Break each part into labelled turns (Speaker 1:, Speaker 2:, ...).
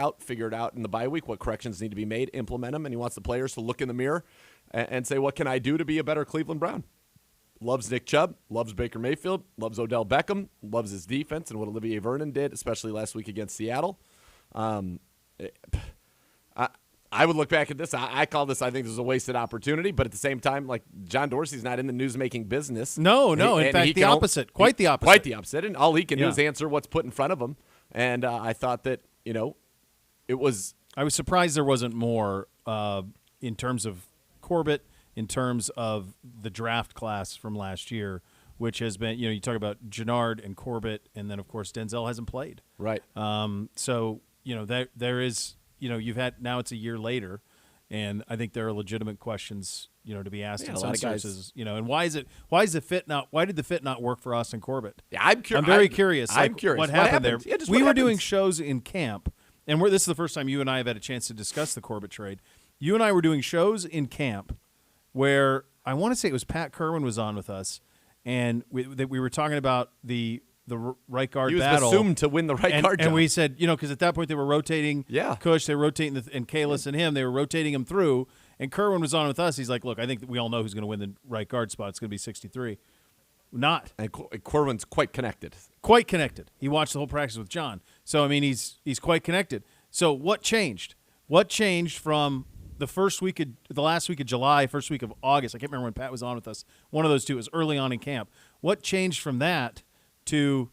Speaker 1: out, figure it out in the bye week, what corrections need to be made, implement them, and he wants the players to look in the mirror and say, what can I do to be a better Cleveland Brown? Loves Nick Chubb, loves Baker Mayfield, loves Odell Beckham, loves his defense and what Olivier Vernon did, especially last week against Seattle. I would look back at this. I call this, I think this is a wasted opportunity, but at the same time, like, John Dorsey's not in the news-making business.
Speaker 2: No. In fact, the opposite. Quite the opposite.
Speaker 1: Quite the opposite. And all he can do is answer what's put in front of him. And I thought that, it was.
Speaker 2: I was surprised there wasn't more in terms of Corbett, in terms of the draft class from last year, which has been, you talk about Gennard and Corbett, and then, of course, Denzel hasn't played.
Speaker 1: Right.
Speaker 2: So, there is. You've had now it's a year later, and I think there are legitimate questions, to be asked in some sources. And why did the fit not work for Austin Corbett?
Speaker 1: Yeah, I'm curious.
Speaker 2: I'm very curious.
Speaker 1: I'm curious.
Speaker 2: What happened there?
Speaker 1: Yeah,
Speaker 2: we were doing shows in camp, and this is the first time you and I have had a chance to discuss the Corbett trade. You and I were doing shows in camp where I want to say it was Pat Kerwin was on with us, and we were talking about the right guard battle.
Speaker 1: He was assumed to win the right guard job.
Speaker 2: And we said, because at that point they were rotating Cush, they were rotating and Kalis and him. They were rotating him through. And Kerwin was on with us. He's like, look, I think that we all know who's going to win the right guard spot. It's going to be 63. Not.
Speaker 1: And Kerwin's quite connected.
Speaker 2: Quite connected. He watched the whole practice with John. So, I mean, he's quite connected. So what changed? What changed from the last week of July, first week of August? I can't remember when Pat was on with us. One of those two. It was early on in camp. What changed from that to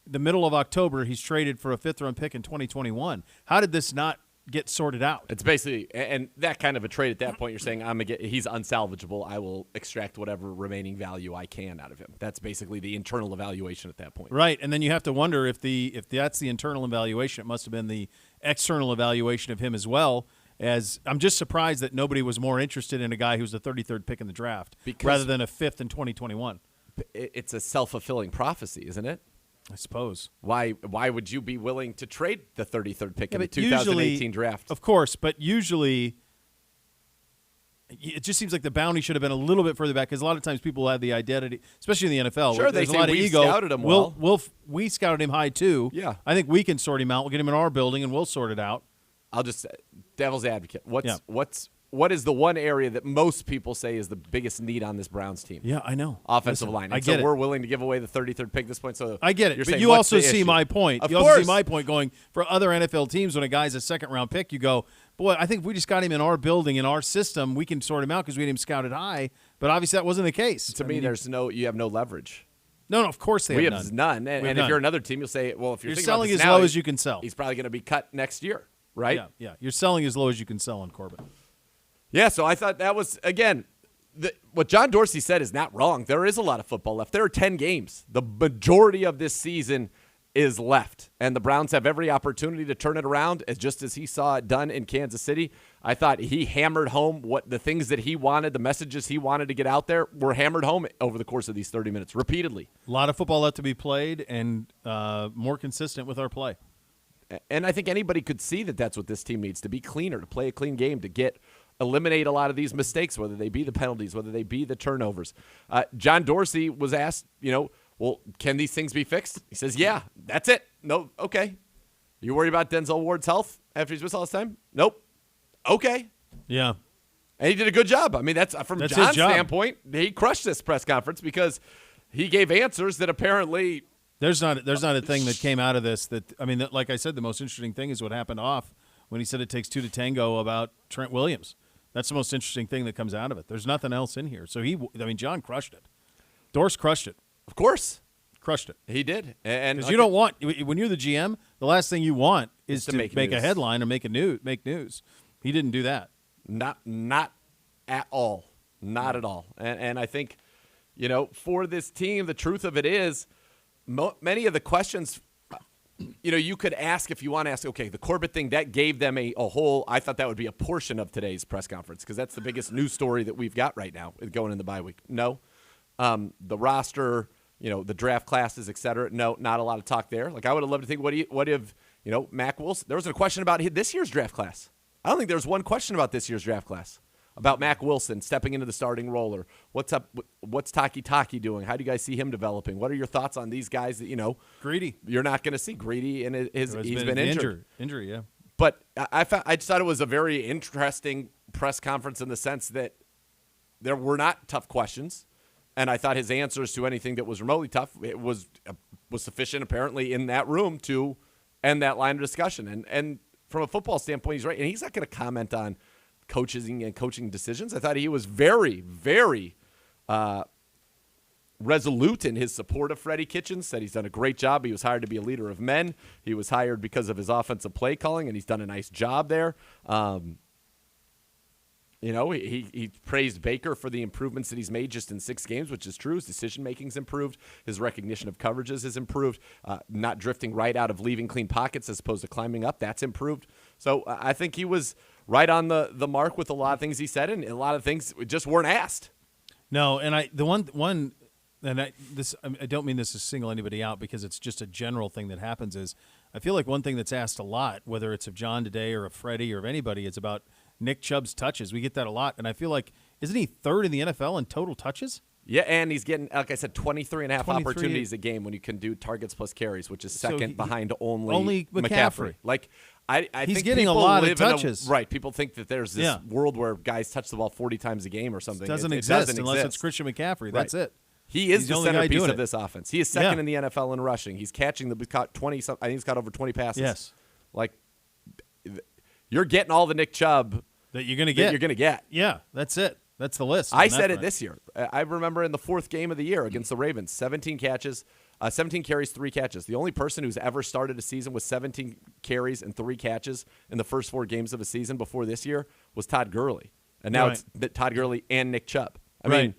Speaker 2: the middle of October? He's traded for a 5th-round pick in 2021. How did this not get sorted out?
Speaker 1: It's basically, and that kind of a trade at that point, you're saying he's unsalvageable. I will extract whatever remaining value I can out of him. That's basically the internal evaluation at that point.
Speaker 2: Right, and then you have to wonder if that's the internal evaluation, it must have been the external evaluation of him as well. As I'm just surprised that nobody was more interested in a guy who's the 33rd pick in the draft rather than a 5th in 2021.
Speaker 1: It's a self-fulfilling prophecy, isn't it?
Speaker 2: I suppose.
Speaker 1: Why would you be willing to trade the 33rd pick in the 2018 draft?
Speaker 2: Of course, but usually it just seems like the bounty should have been a little bit further back because a lot of times people have the identity, especially in the NFL.
Speaker 1: Sure,
Speaker 2: there's
Speaker 1: they
Speaker 2: a lot
Speaker 1: say
Speaker 2: of
Speaker 1: we
Speaker 2: ego.
Speaker 1: Scouted him well.
Speaker 2: We scouted him high too.
Speaker 1: Yeah.
Speaker 2: I think we can sort him out. We'll get him in our building and we'll sort it out.
Speaker 1: I'll just say, devil's advocate. What is the one area that most people say is the biggest need on this Browns team?
Speaker 2: Yeah, I know.
Speaker 1: Offensive line.
Speaker 2: I get it.
Speaker 1: We're willing to give away the 33rd pick at this point. So
Speaker 2: I get it.
Speaker 1: You're
Speaker 2: but
Speaker 1: saying,
Speaker 2: you also see my point.
Speaker 1: Of
Speaker 2: you
Speaker 1: course.
Speaker 2: also see my point going for other NFL teams when a guy's a 2nd-round pick, you go, boy, I think if we just got him in our building, in our system, we can sort him out because we had him scouted high. But obviously that wasn't the case.
Speaker 1: To me, you have no leverage.
Speaker 2: No, of course
Speaker 1: we
Speaker 2: have
Speaker 1: have none. And if you're another team, you'll say, well, if you're
Speaker 2: selling as
Speaker 1: now,
Speaker 2: low as you can sell.
Speaker 1: He's probably going to be cut next year, right?
Speaker 2: Yeah. You're selling as low as you can sell on Corbett.
Speaker 1: Yeah, so I thought that was, again, what John Dorsey said is not wrong. There is a lot of football left. There are 10 games. The majority of this season is left, and the Browns have every opportunity to turn it around, just as he saw it done in Kansas City. I thought he hammered home what the things that he wanted, the messages he wanted to get out there were hammered home over the course of these 30 minutes, repeatedly.
Speaker 2: A lot of football left to be played and more consistent with our play.
Speaker 1: And I think anybody could see that that's what this team needs, to be cleaner, to play a clean game, to eliminate a lot of these mistakes, whether they be the penalties, whether they be the turnovers. John Dorsey was asked, well, can these things be fixed? He says, yeah, that's it. No, okay. You worried about Denzel Ward's health after he's missed all this time? Nope. Okay.
Speaker 2: Yeah.
Speaker 1: And he did a good job. I mean, that's John's standpoint, he crushed this press conference because he gave answers that apparently
Speaker 2: there's not a thing that came out of this like I said, the most interesting thing is what happened off when he said it takes 2 to tango about Trent Williams. That's the most interesting thing that comes out of it. There's nothing else in here. So John crushed it. Dorse crushed it.
Speaker 1: Of course.
Speaker 2: Crushed it.
Speaker 1: He did. And
Speaker 2: because you don't want, when you're the GM, the last thing you want is to make a headline or make news. He didn't do that.
Speaker 1: Not at all. Not at all. And I think, for this team, the truth of it is many of the questions, you could ask if you want to ask, okay, the Corbett thing, that gave them a whole, I thought that would be a portion of today's press conference because that's the biggest news story that we've got right now going in the bye week. No. The roster, the draft classes, et cetera. No, not a lot of talk there. Like I would have loved to think, what if Mac Wilson, there was a question about this year's draft class. I don't think there was one question about this year's draft class. About Mac Wilson stepping into the starting role, or what's up? What's Taki doing? How do you guys see him developing? What are your thoughts on these guys that
Speaker 2: Greedy?
Speaker 1: You're not going to see Greedy, and he's been injured.
Speaker 2: Injury, yeah.
Speaker 1: But I just thought it was a very interesting press conference in the sense that there were not tough questions, and I thought his answers to anything that was remotely tough was sufficient apparently in that room to end that line of discussion. And from a football standpoint, he's right, and he's not going to comment on coaching and coaching decisions. I thought he was very, very resolute in his support of Freddie Kitchens, said he's done a great job. He was hired to be a leader of men. He was hired because of his offensive play calling, and he's done a nice job there. He praised Baker for the improvements that he's made just in 6 games, which is true. His decision-making's improved. His recognition of coverages has improved. Not drifting right out of leaving clean pockets as opposed to climbing up, that's improved. So I think he was right on the mark with a lot of things he said, and a lot of things just weren't asked.
Speaker 2: No, and I don't mean this to single anybody out because it's just a general thing that happens is I feel like one thing that's asked a lot, whether it's of John today or of Freddie or of anybody, is about Nick Chubb's touches. We get that a lot, and I feel like, isn't he third in the NFL in total touches?
Speaker 1: Yeah, and he's getting, like I said, 23 and a half opportunities a game when you can do targets plus carries, which is second behind only McCaffrey. Like, I
Speaker 2: he's
Speaker 1: think
Speaker 2: getting a lot of touches.
Speaker 1: Right, people think that there's this world where guys touch the ball 40 times a game or something.
Speaker 2: It doesn't exist unless it's Christian McCaffrey. That's it.
Speaker 1: He is the centerpiece of this offense. He is second in the NFL in rushing. He's catching caught 20. I think he's caught over 20 passes.
Speaker 2: Yes,
Speaker 1: like you're getting all the Nick Chubb
Speaker 2: that you're going to get.
Speaker 1: You're going to get.
Speaker 2: Yeah, that's it. That's the list.
Speaker 1: I said it this year. I remember in the 4th game of the year against the Ravens, 17 carries, 3 catches. The only person who's ever started a season with 17 carries and 3 catches in the first 4 games of a season before this year was Todd Gurley. And now it's Todd Gurley and Nick Chubb. I mean,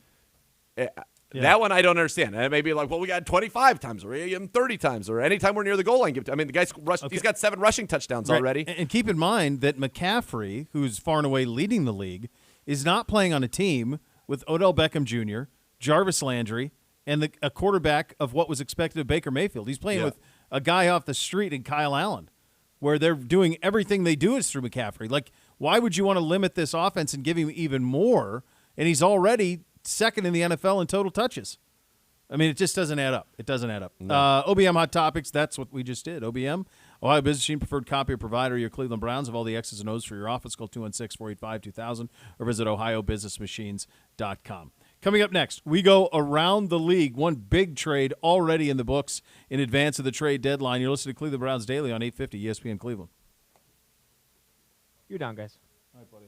Speaker 1: that one I don't understand. And it may be like, well, we got 25 times or 30 times or anytime we're near the goal line. I mean, the guy's he's got 7 rushing touchdowns already.
Speaker 2: And keep in mind that McCaffrey, who's far and away leading the league, is not playing on a team with Odell Beckham Jr., Jarvis Landry, and a quarterback of what was expected of Baker Mayfield. He's playing with a guy off the street in Kyle Allen, where they're doing everything they do is through McCaffrey. Like, why would you want to limit this offense and give him even more? And he's already second in the NFL in total touches. I mean, it just doesn't add up. It doesn't add up. No. OBM Hot Topics, that's what we just did. OBM, Ohio Business Machine Preferred Copier Provider, your Cleveland Browns of all the X's and O's for your office. Call 216-485-2000 or visit ohiobusinessmachines.com. Coming up next, we go around the league. One big trade already in the books in advance of the trade deadline. You're listening to Cleveland Browns Daily on 850 ESPN Cleveland.
Speaker 3: You're down, guys.
Speaker 2: All right, buddy.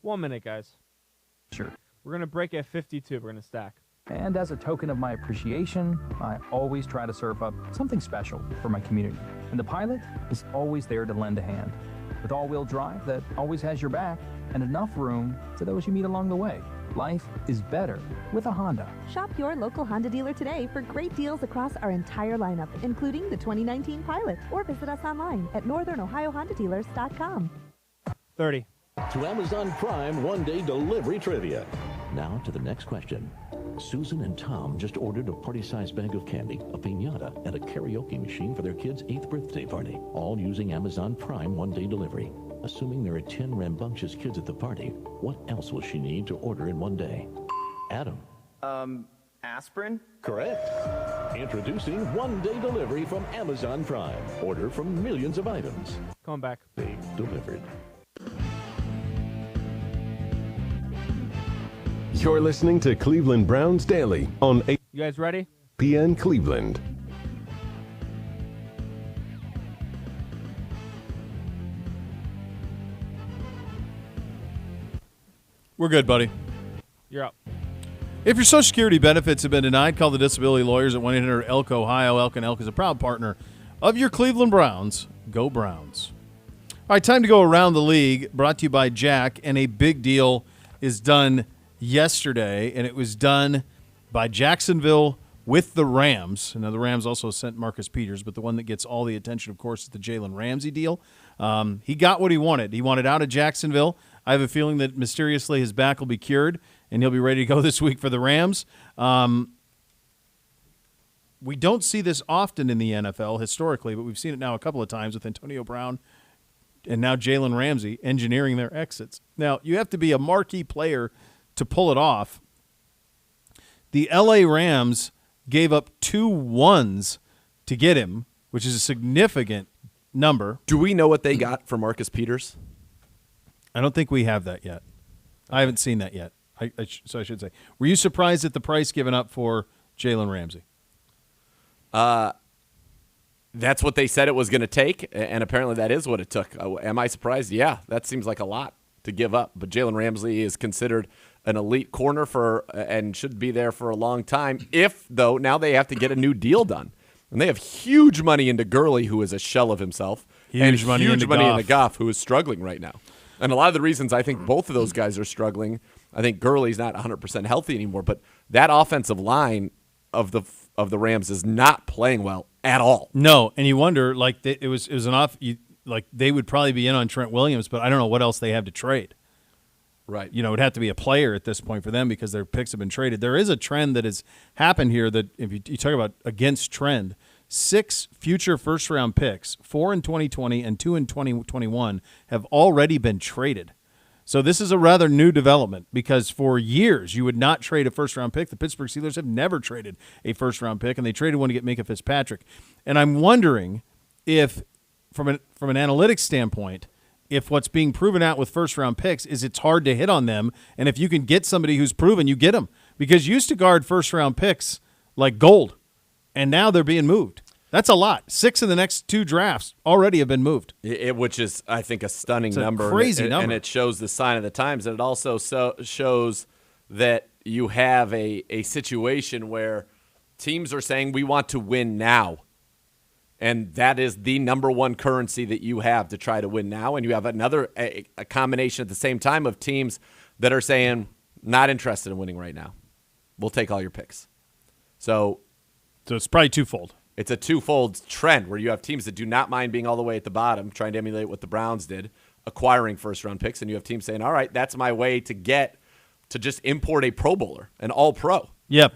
Speaker 3: One minute, guys.
Speaker 4: Sure.
Speaker 3: We're going to break at 52. We're going to stack.
Speaker 4: And as a token of my appreciation, I always try to serve up something special for my community. And the pilot is always there to lend a hand, with all-wheel drive that always has your back and enough room for those you meet along the way. Life is better with a Honda.
Speaker 5: Shop your local Honda dealer today for great deals across our entire lineup, including the 2019 Pilot, or visit us online at northernohiohondadealers.com.
Speaker 3: 30.
Speaker 6: To Amazon Prime one-day delivery trivia. Now to the next question. Susan and Tom just ordered a party-sized bag of candy, a piñata, and a karaoke machine for their kid's 8th birthday party, all using Amazon Prime one-day delivery. Assuming there are 10 rambunctious kids at the party, what else will she need to order in one day? Adam.
Speaker 7: Aspirin?
Speaker 6: Correct. Introducing one-day delivery from Amazon Prime. Order from millions of items.
Speaker 3: Coming back.
Speaker 6: They delivered.
Speaker 8: You're listening to Cleveland Browns Daily on
Speaker 3: You guys ready?
Speaker 8: ESPN Cleveland.
Speaker 2: We're good, buddy.
Speaker 3: You're up.
Speaker 2: If your Social Security benefits have been denied, call the disability lawyers at 1-800-ELK Ohio. Elk and Elk is a proud partner of your Cleveland Browns. Go Browns. All right, time to go around the league, brought to you by Jack, and a big deal is done yesterday, and it was done by Jacksonville with the Rams. Now, the Rams also sent Marcus Peters, but the one that gets all the attention, of course, is the Jalen Ramsey deal. He got what he wanted. He wanted out of Jacksonville. I have a feeling that mysteriously his back will be cured, and he'll be ready to go this week for the Rams. We don't see this often in the NFL historically, but we've seen it now a couple of times with Antonio Brown and now Jalen Ramsey engineering their exits. Now, you have to be a marquee player to pull it off. The L.A. Rams gave up 2 ones to get him, which is a significant number.
Speaker 1: Do we know what they got for Marcus Peters?
Speaker 2: I don't think we have that yet. I haven't seen that yet. So I should say. Were you surprised at the price given up for Jalen Ramsey?
Speaker 1: That's what they said it was going to take, and apparently that is what it took. Am I surprised? Yeah, that seems like a lot to give up. But Jalen Ramsey is considered an elite corner and should be there for a long time. If, though, now they have to get a new deal done. And they have huge money into Gurley, who is a shell of himself,
Speaker 2: Huge money into
Speaker 1: Goff, who is struggling right now. And a lot of the reasons I think both of those guys are struggling, I think Gurley's not 100% healthy anymore, but that offensive line of the Rams is not playing well at all.
Speaker 2: No, and you wonder, like, it was an off. Like, they would probably be in on Trent Williams, but I don't know what else they have to trade.
Speaker 1: Right.
Speaker 2: You know, it would have to be a player at this point for them because their picks have been traded. There is a trend that has happened here that if you talk about against trend, 6 future first-round picks, 4 in 2020 and 2 in 2021, have already been traded. So this is a rather new development because for years you would not trade a first-round pick. The Pittsburgh Steelers have never traded a first-round pick, and they traded one to get Minka Fitzpatrick. And I'm wondering if, from an analytics standpoint, if what's being proven out with first-round picks is it's hard to hit on them, and if you can get somebody who's proven, you get them. Because you used to guard first-round picks like gold, and now they're being moved. That's a lot. 6 in the next 2 drafts already have been moved.
Speaker 1: Which is, I think, a stunning number.
Speaker 2: Crazy number.
Speaker 1: And it shows the sign of the times. And it also shows that you have a situation where teams are saying, we want to win now. And that is the number one currency that you have to try to win now. And you have a combination at the same time of teams that are saying, not interested in winning right now. We'll take all your picks. So
Speaker 2: it's probably twofold.
Speaker 1: It's a twofold trend where you have teams that do not mind being all the way at the bottom, trying to emulate what the Browns did, acquiring first-round picks, and you have teams saying, all right, that's my way to just import a Pro Bowler, an all-pro.
Speaker 2: Yep.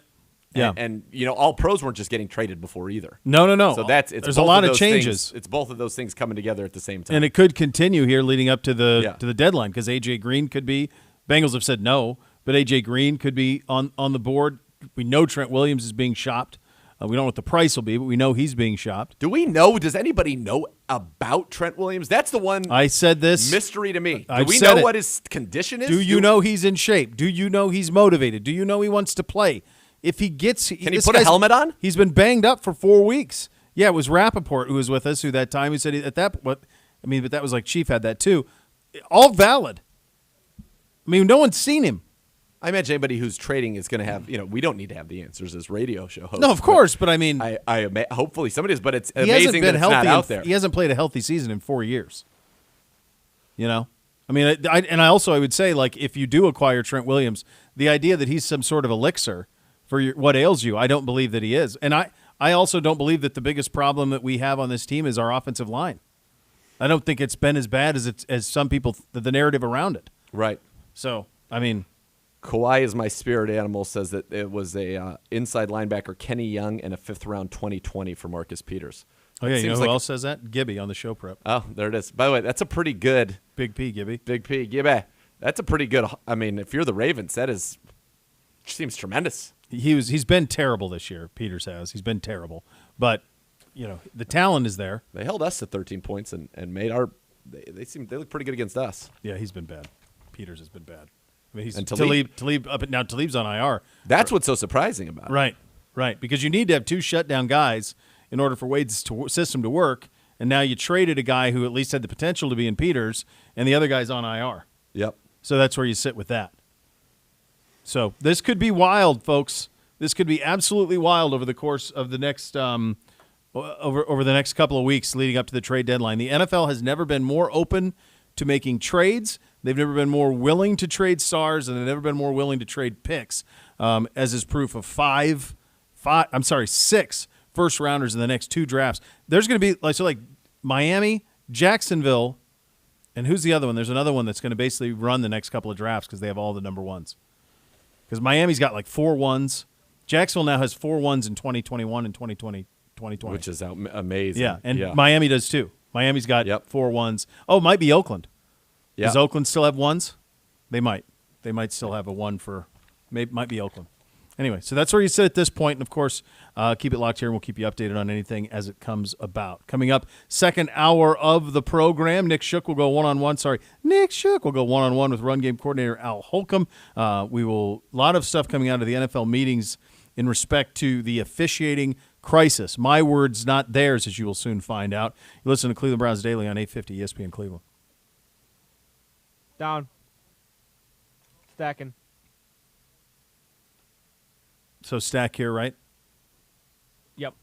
Speaker 2: Yeah.
Speaker 1: And all pros weren't just getting traded before either.
Speaker 2: No.
Speaker 1: So there's
Speaker 2: a lot of changes.
Speaker 1: It's both of those things coming together at the same time.
Speaker 2: And it could continue here leading up to the deadline because A.J. Green could be – Bengals have said no, but A.J. Green could be on the board. We know Trent Williams is being shopped. We don't know what the price will be, but we know he's being shopped.
Speaker 1: Does anybody know about Trent Williams? That's the one
Speaker 2: I said this
Speaker 1: mystery to me.
Speaker 2: Do
Speaker 1: we know what his condition is?
Speaker 2: Do you know he's in shape? Do you know he's motivated? Do you know he wants to play? If he gets –
Speaker 1: Can he put a helmet on?
Speaker 2: He's been banged up for 4 weeks. Yeah, it was Rappaport who was with us who that time. He said at that – but that was like Chief had that too. All valid. I mean, no one's seen him.
Speaker 1: I imagine anybody who's trading is going to have, we don't need to have the answers as radio show hosts.
Speaker 2: No, of course, but I mean,
Speaker 1: hopefully somebody is, but it's
Speaker 2: he hasn't
Speaker 1: amazing
Speaker 2: been
Speaker 1: that it's
Speaker 2: healthy
Speaker 1: not out there.
Speaker 2: He hasn't played a healthy season in 4 years. I mean, I would say, like, if you do acquire Trent Williams, the idea that he's some sort of elixir for what ails you, I don't believe that he is. And I also don't believe that the biggest problem that we have on this team is our offensive line. I don't think it's been as bad as some people, the narrative around it.
Speaker 1: Right.
Speaker 2: So, I mean,
Speaker 1: Kawhi is my spirit animal says that it was a inside linebacker, Kenny Young, and a 5th-round 2020 for Marcus Peters.
Speaker 2: Oh, yeah,
Speaker 1: It
Speaker 2: you know
Speaker 1: seems
Speaker 2: who
Speaker 1: like
Speaker 2: else says that? Gibby on the show prep.
Speaker 1: Oh, there it is. By the way, that's a pretty good –
Speaker 2: Big P, Gibby.
Speaker 1: Big P, Gibby. That's a pretty good – I mean, if you're the Ravens, that seems tremendous.
Speaker 2: He's been terrible this year, Peters has. He's been terrible. But, the talent is there.
Speaker 1: They held us to 13 points and made our – they look pretty good against us.
Speaker 2: Yeah, he's been bad. Peters has been bad. I mean,
Speaker 1: And
Speaker 2: Talib's on IR.
Speaker 1: That's what's so surprising about it.
Speaker 2: Right. Because you need to have 2 shutdown guys in order for Wade's system to work, and now you traded a guy who at least had the potential to be in Peters, and the other guy's on IR.
Speaker 1: Yep.
Speaker 2: So that's where you sit with that. So this could be wild, folks. This could be absolutely wild over the course of the next over the next couple of weeks leading up to the trade deadline. The NFL has never been more open to making trades. They've never been more willing to trade stars, and they've never been more willing to trade picks, as is proof of 6 first-rounders in the next 2 drafts. There's going to be like Miami, Jacksonville, and who's the other one? There's another one that's going to basically run the next couple of drafts because they have all the number 1s. Because Miami's got like 4 1s. Jacksonville now has 4 1s in 2021 and 2020.
Speaker 1: Which is amazing.
Speaker 2: Yeah, and Miami does too. Miami's got 4 1s. Oh, it might be Oakland.
Speaker 1: Yeah.
Speaker 2: Does Oakland still have 1s? They might. They might still have a 1 for – might be Oakland. Anyway, so that's where you sit at this point. And, of course, keep it locked here, and we'll keep you updated on anything as it comes about. Coming up, second hour of the program, Nick Shook will go one-on-one with run game coordinator Al Holcomb. A lot of stuff coming out of the NFL meetings in respect to the officiating crisis. My words, not theirs, as you will soon find out. You listen to Cleveland Browns Daily on 850 ESPN Cleveland.
Speaker 3: Down. Stacking.
Speaker 2: So stack here, right?
Speaker 3: Yep.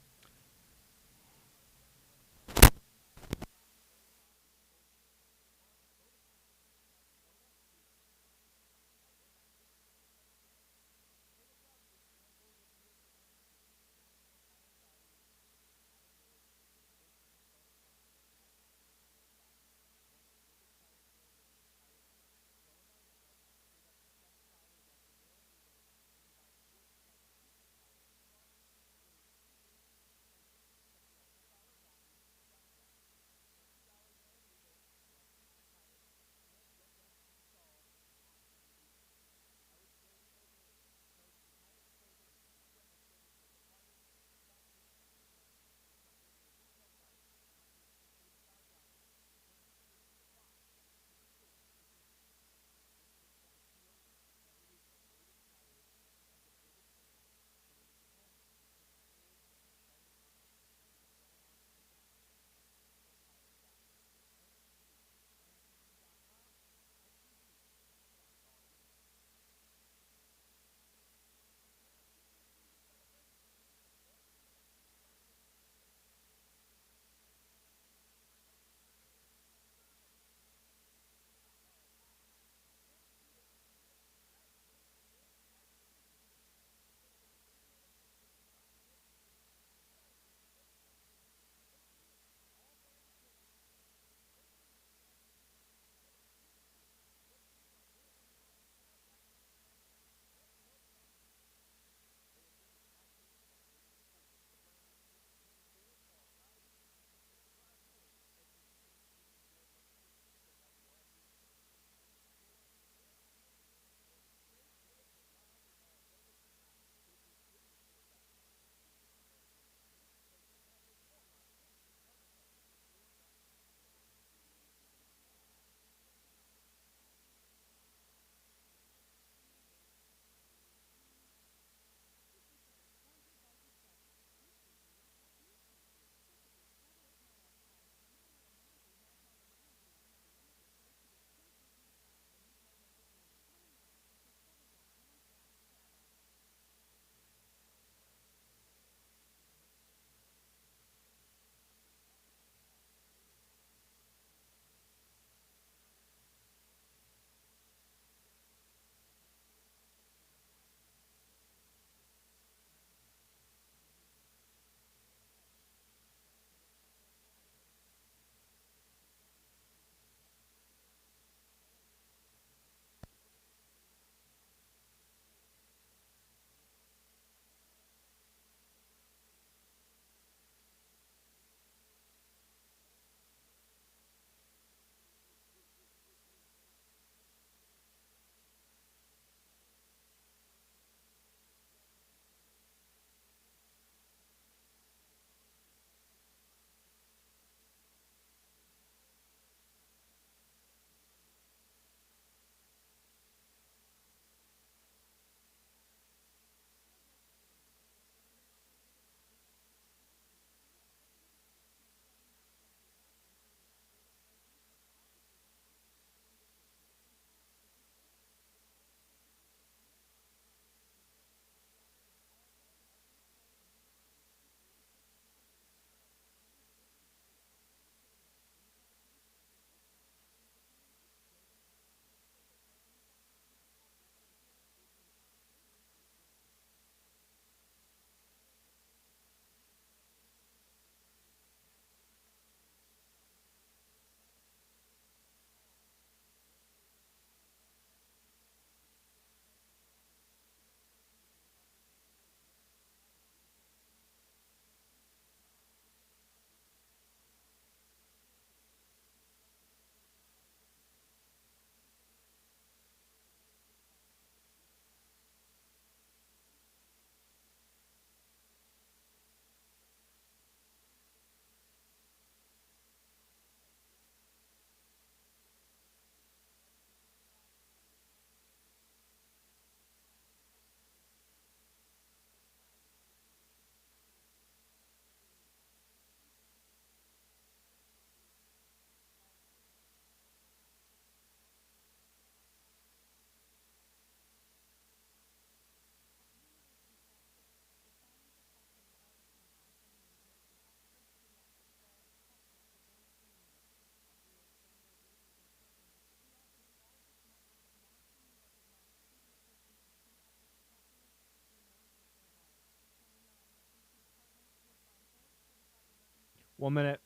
Speaker 3: 1 minute.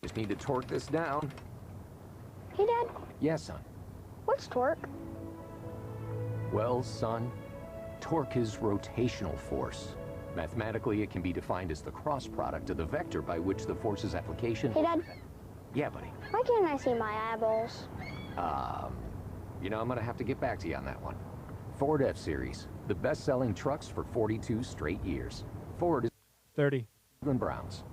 Speaker 9: Just need to torque this down.
Speaker 10: Hey, Dad.
Speaker 9: Yes, son.
Speaker 10: What's torque?
Speaker 9: Well, son, torque is rotational force. Mathematically, it can be defined as the cross product of the vector by which the force's application...
Speaker 10: Hey, Dad.
Speaker 9: Yeah, buddy.
Speaker 10: Why can't I see my eyeballs?
Speaker 9: I'm gonna have to get back to you on that one. Ford F-Series, the best-selling trucks for 42 straight years. Ford is
Speaker 3: 30.
Speaker 9: Cleveland Browns.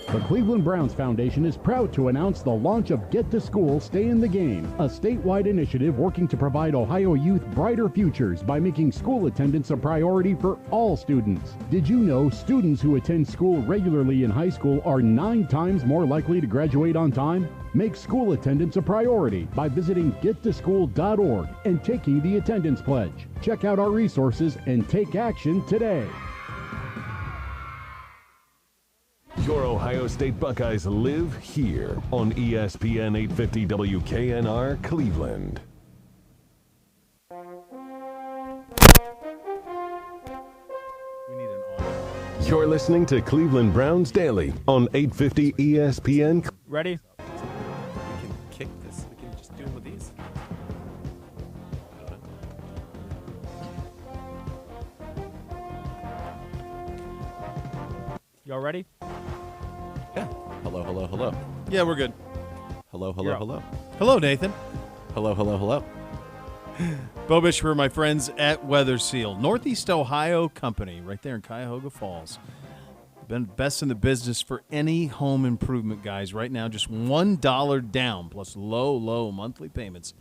Speaker 11: The Cleveland Browns Foundation is proud to announce the launch of Get to School, Stay in the Game, a statewide initiative working to provide Ohio youth brighter futures by making school attendance a priority for all students. Did you know students who attend school regularly in high school are 9 times more likely to graduate on time? Make school attendance a priority by visiting gettoschool.org and taking the attendance pledge. Check out our resources and take action today.
Speaker 8: Your Ohio State Buckeyes live here on ESPN 850 WKNR Cleveland.
Speaker 2: We need an audio.
Speaker 8: You're listening to Cleveland Browns Daily on 850 ESPN.
Speaker 3: Ready?
Speaker 1: We can kick this. We can just do them with these.
Speaker 3: Y'all ready?
Speaker 1: Yeah. Hello, hello, hello.
Speaker 2: Yeah, we're good.
Speaker 1: Hello, hello,
Speaker 3: You're up.
Speaker 1: hello.
Speaker 2: Hello, Nathan.
Speaker 1: Hello, hello, hello.
Speaker 2: Beau Bishop for my friends at Weather Seal, Northeast Ohio company, right there in Cuyahoga Falls. Been best in the business for any home improvement, guys. Right now, just $1 down plus low monthly payments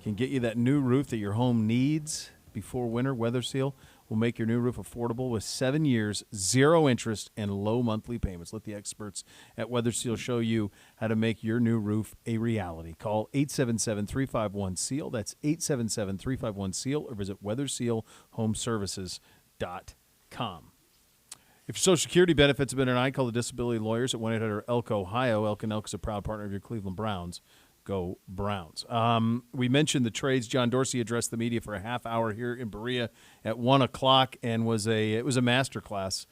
Speaker 2: can get you that new roof that your home needs before winter. Weather Seal will make your new roof affordable with 7 years, 0 interest, and low monthly payments. Let the experts at Weather Seal show you how to make your new roof a reality. Call 877-351-SEAL. That's 877-351-SEAL, or visit weathersealhomeservices.com. If your Social Security benefits have been denied, call the disability lawyers at 1-800-ELK-OHIO. Elk & Elk is a proud partner of your Cleveland Browns. Go Browns. We mentioned the trades. John Dorsey addressed the media for a half hour here in Berea at 1 o'clock, and it was a masterclass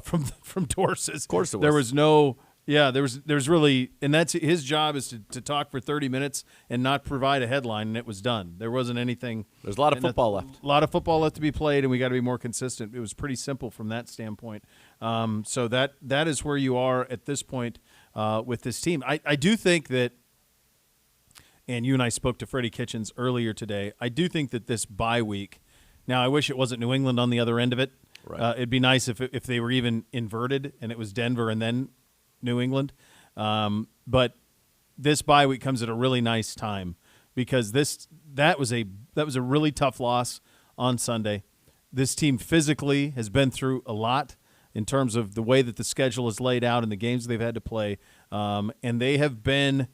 Speaker 2: from Dorsey's.
Speaker 1: Of course it was.
Speaker 2: There was no there's really, and that's his job, is to talk for 30 minutes and not provide a headline, and it was done. There wasn't anything.
Speaker 1: There's a lot of football left.
Speaker 2: A lot of football left to be played, and we got to be more consistent. It was pretty simple from that standpoint. So that is where you are at this point with this team. I do think that. And you and I spoke to Freddie Kitchens earlier today. I do think that this bye week, now I wish it wasn't New England on the other end of it.
Speaker 1: Right.
Speaker 2: It'd be nice if they were even inverted and it was Denver and then New England. But this bye week comes at a really nice time because that was a really tough loss on Sunday. This team physically has been through a lot in terms of the way that the schedule is laid out and the games they've had to play, and they have been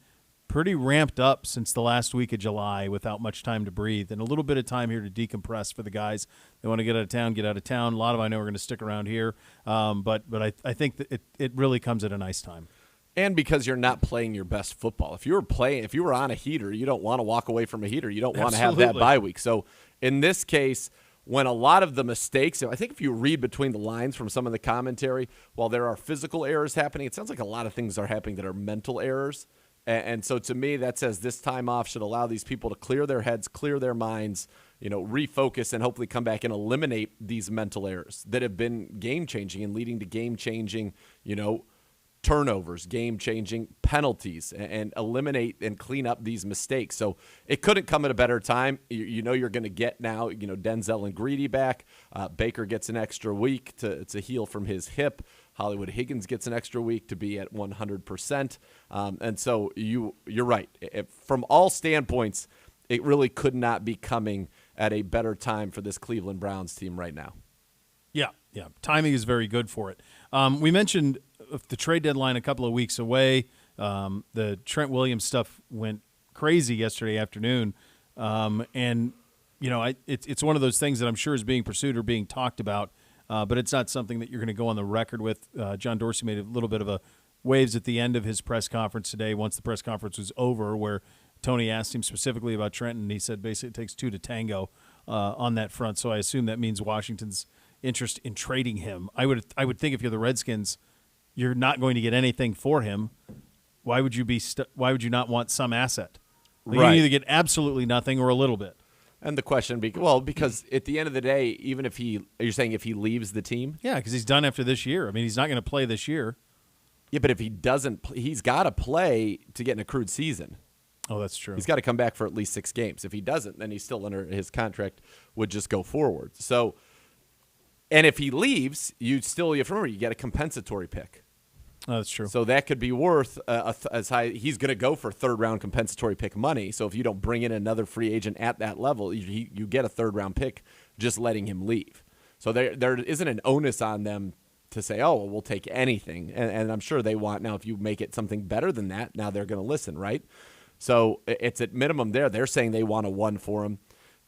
Speaker 2: pretty ramped up since the last week of July without much time to breathe and a little bit of time here to decompress for the guys. They want to get out of town, get out of town. A lot of I know are going to stick around here, but I think that it really comes at a nice time.
Speaker 1: And because you're not playing your best football. If you were on a heater, you don't want to walk away from a heater. You don't want to have that bye week. So in this case, when a lot of the mistakes, I think if you read between the lines from some of the commentary, while there are physical errors happening, it sounds like a lot of things are happening that are mental errors. And so to me, that says this time off should allow these people to clear their heads, clear their minds, refocus, and hopefully come back and eliminate these mental errors that have been game-changing and leading to game-changing, turnovers, game-changing penalties, and eliminate and clean up these mistakes. So it couldn't come at a better time. You're going to get now, Denzel and Greedy back. Baker gets an extra week to heal from his hip. Hollywood Higgins gets an extra week to be at 100%. And so you're right. From all standpoints, it really could not be coming at a better time for this Cleveland Browns team right now. Yeah.
Speaker 2: Timing is very good for it. We mentioned the trade deadline a couple of weeks away. The Trent Williams stuff went crazy yesterday afternoon. And, it's one of those things that I'm sure is being pursued or being talked about. But it's not something that you're going to go on the record with. John Dorsey made a little bit of a waves at the end of his press conference today once the press conference was over, where Tony asked him specifically about Trent, and he said basically it takes two to tango on that front. So I assume that means Washington's interest in trading him. I would think if you're the Redskins, you're not going to get anything for him, why would you why would you not want some asset? Like,
Speaker 1: Right.
Speaker 2: You can either get absolutely nothing or a little bit.
Speaker 1: And the question because at the end of the day, even if you're saying if he leaves the team?
Speaker 2: Yeah, because he's done after this year. I mean, he's not going to play this year.
Speaker 1: Yeah, but if he doesn't, he's got to play to get an accrued season.
Speaker 2: Oh, that's true.
Speaker 1: He's got to come back for at least 6 games. If he doesn't, then he's still under his contract would just go forward. So, and if he leaves, you have to remember you get a compensatory pick.
Speaker 2: Oh, that's true.
Speaker 1: So that could be worth as high. He's going to go for 3rd-round compensatory pick money. So if you don't bring in another free agent at that level, you get a 3rd-round pick just letting him leave. So there isn't an onus on them to say, oh, well, we'll take anything. And I'm sure they want now if you make it something better than that, now they're going to listen, right? So it's at minimum there. They're saying they want a 1 for him.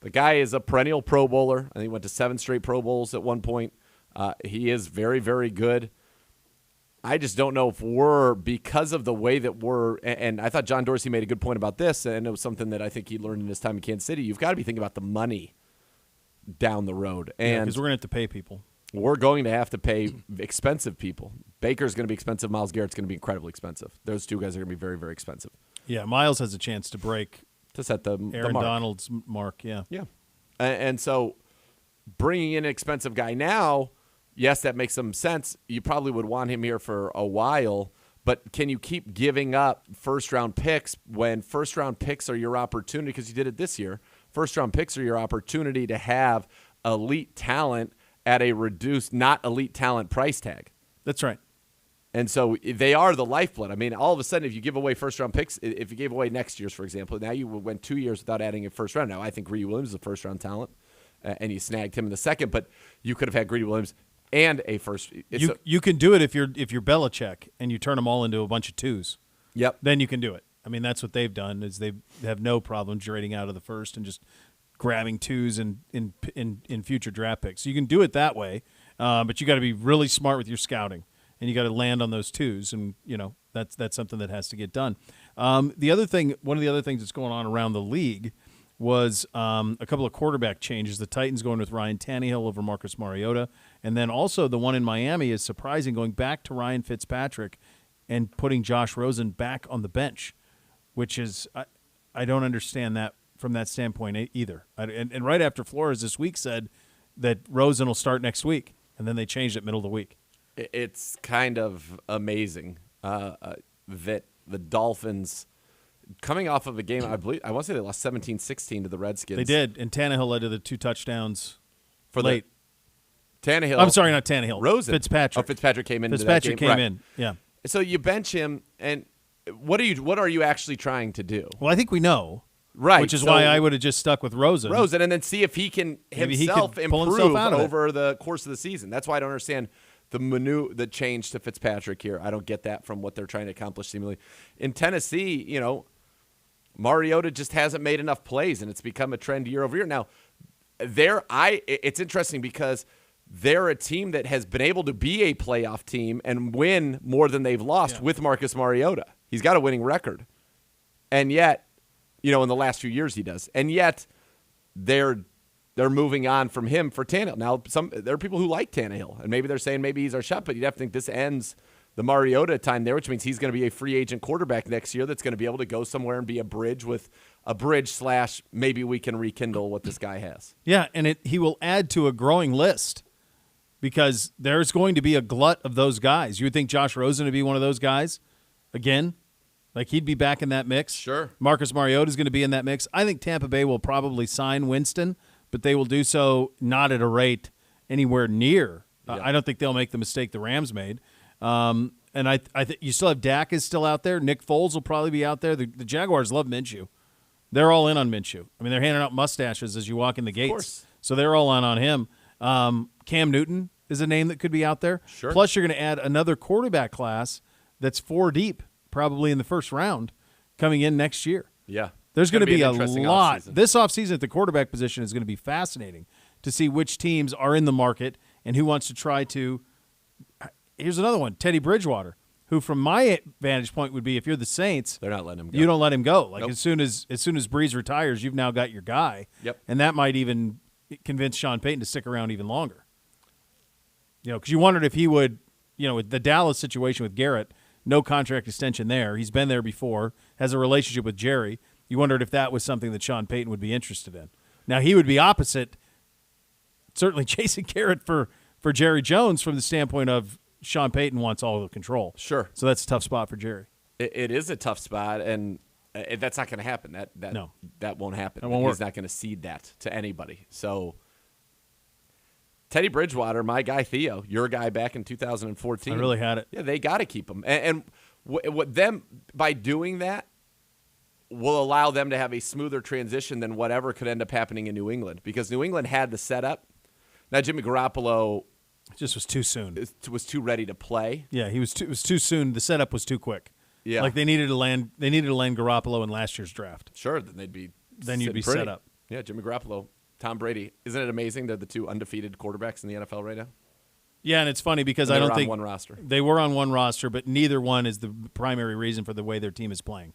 Speaker 1: The guy is a perennial Pro Bowler. I think he went to 7 straight Pro Bowls at one point. He is very, very good. I just don't know if because of the way that and I thought John Dorsey made a good point about this, and it was something that I think he learned in his time in Kansas City. You've got to be thinking about the money down the road. And
Speaker 2: because we're going to have to pay people.
Speaker 1: We're going to have to pay expensive people. Baker's going to be expensive. Myles Garrett's going to be incredibly expensive. Those 2 guys are going to be very, very expensive.
Speaker 2: Yeah, Myles has a chance to break
Speaker 1: to set the
Speaker 2: Aaron
Speaker 1: mark.
Speaker 2: Donald's mark. Yeah.
Speaker 1: And so bringing in an expensive guy now, yes, that makes some sense. You probably would want him here for a while, but can you keep giving up 1st-round picks when 1st-round picks are your opportunity? Because you did it this year. 1st-round picks are your opportunity to have elite talent at a reduced, not elite talent price tag.
Speaker 2: That's right.
Speaker 1: And so they are the lifeblood. I mean, all of a sudden, if you give away 1st-round picks, if you gave away next year's, for example, now you went 2 years without adding a 1st round. Now, I think Greedy Williams is a 1st-round talent, and you snagged him in the 2nd, but you could have had Greedy Williams and a first.
Speaker 2: You can do it if you're Belichick and you turn them all into a bunch of 2s.
Speaker 1: Yep.
Speaker 2: Then you can do it. I mean, that's what they've done is they have no problem trading out of the 1st and just grabbing 2s in future draft picks. So you can do it that way, but you got to be really smart with your scouting, and you got to land on those 2s, and that's something that has to get done. One of the other things that's going on around the league was a couple of quarterback changes. The Titans going with Ryan Tannehill over Marcus Mariota, and then also the one in Miami is surprising, going back to Ryan Fitzpatrick and putting Josh Rosen back on the bench, which is I don't understand that from that standpoint either. And right after Flores this week said that Rosen will start next week, and then they changed it middle of the week.
Speaker 1: It's kind of amazing that the Dolphins, coming off of a game, I want to say they lost 17-16 to the Redskins.
Speaker 2: They did, and Tannehill led to the 2 touchdowns
Speaker 1: for
Speaker 2: late.
Speaker 1: Tannehill.
Speaker 2: I'm sorry, not Tannehill.
Speaker 1: Rosen.
Speaker 2: Fitzpatrick.
Speaker 1: Oh, Fitzpatrick came in.
Speaker 2: Fitzpatrick came in. Yeah.
Speaker 1: So you bench him, and what are you actually trying to do?
Speaker 2: Well, I think we know.
Speaker 1: Right.
Speaker 2: Which is why I would have just stuck with Rosen.
Speaker 1: And then see if he can himself improve over the course of the season. That's why I don't understand the change to Fitzpatrick here. I don't get that from what they're trying to accomplish seemingly. In Tennessee, Mariota just hasn't made enough plays, and it's become a trend year over year. Now, it's interesting because they're a team that has been able to be a playoff team and win more than they've lost with Marcus Mariota. He's got a winning record. And yet, in the last few years he does. And yet they're moving on from him for Tannehill. Now, there are people who like Tannehill, and maybe they're saying maybe he's our shot, but you'd have to think this ends the Mariota time there, which means he's going to be a free agent quarterback next year that's going to be able to go somewhere and be a bridge / maybe we can rekindle what this guy has.
Speaker 2: Yeah, and he will add to a growing list because there's going to be a glut of those guys. You would think Josh Rosen would be one of those guys again? Like he'd be back in that mix.
Speaker 1: Sure.
Speaker 2: Marcus Mariota is going to be in that mix. I think Tampa Bay will probably sign Winston, but they will do so not at a rate anywhere near.
Speaker 1: Yeah.
Speaker 2: I don't think they'll make the mistake the Rams made. And I think you still have Dak is still out there. Nick Foles will probably be out there. The Jaguars love Minshew. They're all in on Minshew. I mean, they're handing out mustaches as you walk in the gates.
Speaker 1: Of course.
Speaker 2: So they're all on him. Cam Newton is a name that could be out there.
Speaker 1: Sure.
Speaker 2: Plus, you're going to add another quarterback class that's 4 deep, probably in the 1st round, coming in next year.
Speaker 1: Yeah.
Speaker 2: There's going to be a lot.
Speaker 1: Offseason.
Speaker 2: This offseason at the quarterback position is going to be fascinating to see which teams are in the market and who wants to try to. Here's another one, Teddy Bridgewater, who from my vantage point would be if you're the Saints,
Speaker 1: they're not letting him go.
Speaker 2: You don't let him go. Like
Speaker 1: Nope.
Speaker 2: as soon as Breeze retires, you've now got your guy.
Speaker 1: Yep.
Speaker 2: And that might even convince Sean Payton to stick around even longer. Because you wondered if he would with the Dallas situation with Garrett, no contract extension there. He's been there before, has a relationship with Jerry. You wondered if that was something that Sean Payton would be interested in. Now, he would be opposite, certainly chasing Garrett for Jerry Jones from the standpoint of Sean Payton wants all the control.
Speaker 1: Sure.
Speaker 2: So that's a tough spot for Jerry.
Speaker 1: It is a tough spot, and that's not going to happen. That won't happen.
Speaker 2: That won't work.
Speaker 1: He's not going to cede that to anybody. So Teddy Bridgewater, my guy Theo, your guy back in 2014.
Speaker 2: I really had it.
Speaker 1: Yeah, they got to keep him. And what them by doing that will allow them to have a smoother transition than whatever could end up happening in New England, because New England had the setup. Now Jimmy Garoppolo
Speaker 2: just was too soon.
Speaker 1: Was too ready to play.
Speaker 2: Yeah, it was too soon. The setup was too quick.
Speaker 1: Yeah,
Speaker 2: like they needed to land Garoppolo in last year's draft.
Speaker 1: Sure, then you'd be
Speaker 2: set up.
Speaker 1: Yeah, Jimmy Garoppolo, Tom Brady. Isn't it amazing they're the two undefeated quarterbacks in the NFL right now?
Speaker 2: Yeah, and it's funny because I don't think
Speaker 1: on one roster.
Speaker 2: They were on one roster, but neither one is the primary reason for the way their team is playing.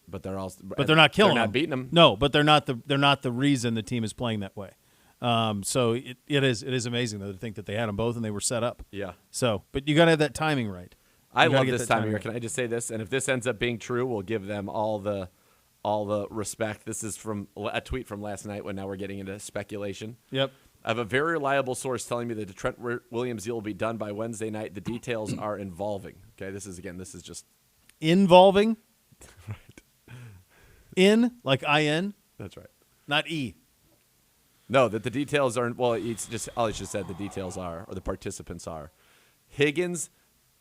Speaker 1: But they're all.
Speaker 2: But they're not killing them.
Speaker 1: They're not beating them.
Speaker 2: No, but they're not the reason the team is playing that way. So it is amazing though to think that they had them both and they were set up.
Speaker 1: Yeah.
Speaker 2: So, but you got to have that timing right.
Speaker 1: I love this time of year. Can I just say this? And if this ends up being true, we'll give them all the respect. This is from a tweet from last night. When now we're getting into speculation.
Speaker 2: Yep.
Speaker 1: I have a very reliable source telling me that the Trent Williams deal will be done by Wednesday night. The details are involving. Okay, this is just
Speaker 2: involving.
Speaker 1: Right.
Speaker 2: In like IN.
Speaker 1: That's right.
Speaker 2: Not E.
Speaker 1: No, that the details are. Well, it's just all I just said. The details are, or the participants are, Higgins,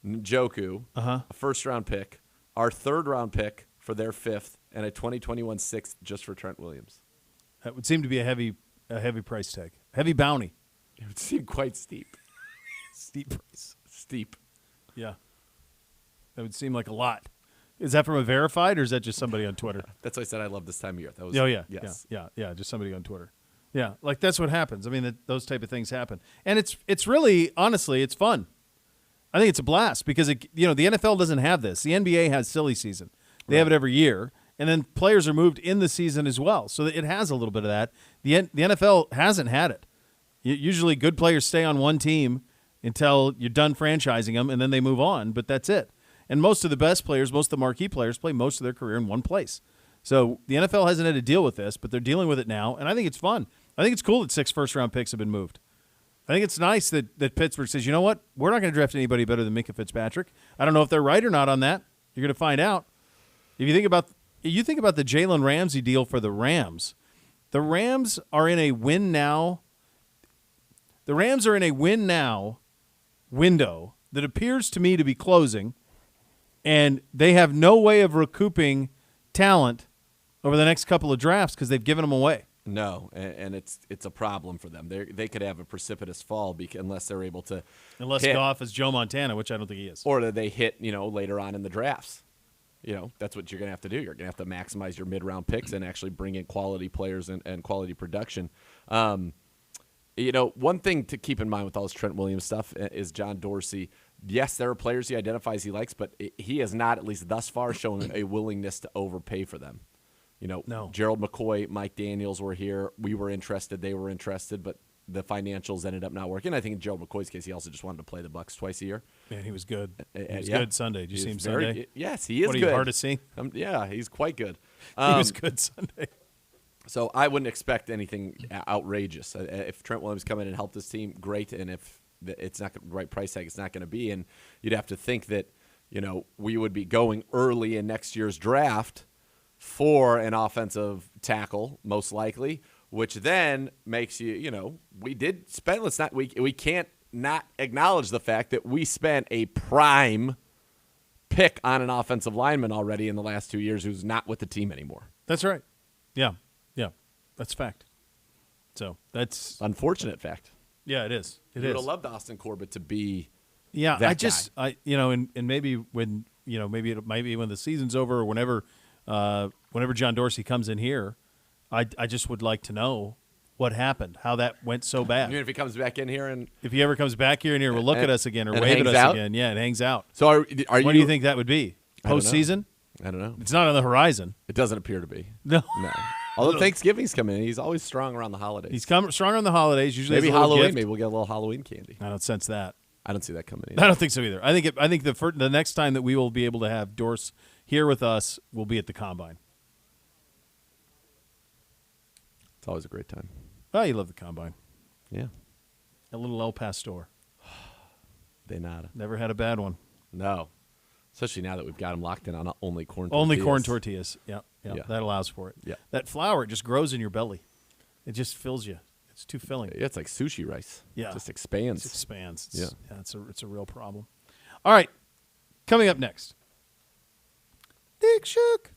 Speaker 1: Njoku, a first-round pick, our third-round pick for their fifth, and a 2021 sixth just for Trent Williams.
Speaker 2: That would seem to be a heavy price tag, heavy bounty.
Speaker 1: It would seem quite steep.
Speaker 2: Steep price.
Speaker 1: Steep.
Speaker 2: Yeah. That would seem like a lot. Is that from a verified, or is that just somebody on Twitter?
Speaker 1: That's why I said I love this time of year. That was.
Speaker 2: Oh yeah.
Speaker 1: Yes.
Speaker 2: Yeah. Just somebody on Twitter. Yeah, like that's what happens. I mean, those type of things happen, and it's really honestly, it's fun. I think it's a blast because the NFL doesn't have this. The NBA has silly season. They have it every year, and then players are moved in the season as well. So it has a little bit of that. The NFL hasn't had it. Usually, good players stay on one team until you're done franchising them, and then they move on. But that's it. And most of the best players, most of the marquee players, play most of their career in one place. So the NFL hasn't had to deal with this, but they're dealing with it now, and I think it's fun. I think it's cool that 6 first-round picks have been moved. I think it's nice that Pittsburgh says, you know what, we're not going to draft anybody better than Minkah Fitzpatrick. I don't know if they're right or not on that. You're going to find out. If you think about the Jalen Ramsey deal for the Rams are in a win now. The Rams are in a win now window that appears to me to be closing, and they have no way of recouping talent over the next couple of drafts because they've given them away.
Speaker 1: No, and it's a problem for them. They could have a precipitous fall unless they're able to.
Speaker 2: Unless Goff is Joe Montana, which I don't think he is.
Speaker 1: Or that they hit, later on in the drafts. That's what you're going to have to do. You're going to have to maximize your mid-round picks and actually bring in quality players and quality production. One thing to keep in mind with all this Trent Williams stuff is John Dorsey. Yes, there are players he identifies he likes, but he has not, at least thus far, shown a willingness to overpay for them.
Speaker 2: No.
Speaker 1: Gerald McCoy, Mike Daniels were here. We were interested. They were interested, but the financials ended up not working. I think in Gerald McCoy's case, he also just wanted to play the Bucs twice a year.
Speaker 2: Man, he was good. He was good Sunday. Did you see him Sunday?
Speaker 1: Yes, he is
Speaker 2: good.
Speaker 1: What,
Speaker 2: are you hard to see?
Speaker 1: Yeah, he's quite good.
Speaker 2: He was good Sunday.
Speaker 1: So I wouldn't expect anything outrageous. If Trent Williams come in and help this team, great. And if it's not the right price tag, it's not going to be. And you'd have to think that, we would be going early in next year's draft for an offensive tackle, most likely, which then makes you, we did spend. We can't not acknowledge the fact that we spent a prime pick on an offensive lineman already in the last 2 years who's not with the team anymore.
Speaker 2: That's right. Yeah, that's fact. So that's
Speaker 1: unfortunate fact.
Speaker 2: Yeah, it is.
Speaker 1: You would have loved Austin Corbett to be.
Speaker 2: Yeah,
Speaker 1: that
Speaker 2: guy. And maybe when maybe it might be when the season's over or whenever John Dorsey comes in here, I just would like to know what happened, how that went so bad.
Speaker 1: Even if he comes back in here and
Speaker 2: if he ever comes back here and will look at us again or wave at us again, it hangs out.
Speaker 1: So are
Speaker 2: when do you think that would be? Postseason?
Speaker 1: I don't know.
Speaker 2: It's not on the horizon.
Speaker 1: It doesn't appear to be.
Speaker 2: No.
Speaker 1: Although Thanksgiving's coming in, he's always strong around the holidays.
Speaker 2: He's strong on the holidays. Usually
Speaker 1: maybe Halloween. Maybe we'll get a little Halloween candy.
Speaker 2: I don't sense that.
Speaker 1: I don't see that coming.
Speaker 2: I don't think so either. I think the next time that we will be able to have Dorse here with us will be at the Combine.
Speaker 1: It's always a great time.
Speaker 2: Oh, you love the Combine.
Speaker 1: Yeah.
Speaker 2: A little El Pastor.
Speaker 1: De nada.
Speaker 2: Never had a bad one.
Speaker 1: No. Especially now that we've got them locked in on only corn
Speaker 2: Only
Speaker 1: tortillas.
Speaker 2: corn tortillas. Yep.
Speaker 1: Yeah.
Speaker 2: That allows for it.
Speaker 1: Yeah.
Speaker 2: That flour, it just grows in your belly. It just fills you. It's too filling.
Speaker 1: Yeah, it's like sushi rice.
Speaker 2: Yeah.
Speaker 1: It just expands.
Speaker 2: It expands.
Speaker 1: Yeah.
Speaker 2: It's a real problem. All right. Coming up next. Nick Shook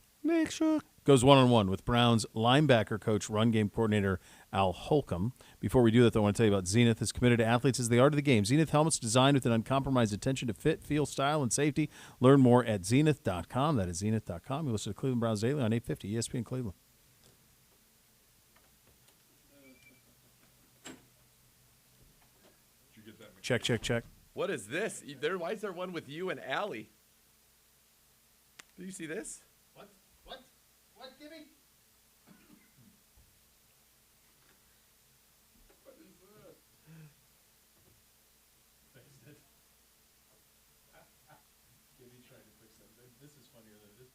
Speaker 2: goes one-on-one with Browns linebacker coach, run game coordinator Al Holcomb. Before we do that, though, I want to tell you about Zenith is committed to athletes as the art of the game. Zenith helmets designed with an uncompromised attention to fit, feel, style, and safety. Learn more at zenith.com. That is zenith.com. You listen to Cleveland Browns Daily on 850 ESPN Cleveland. Check.
Speaker 1: What is this? Why is there one with you and Allie? Do you see this?
Speaker 2: What? Give me? What is this? Fixed it. Gibby tried to fix that. This is funnier than it is.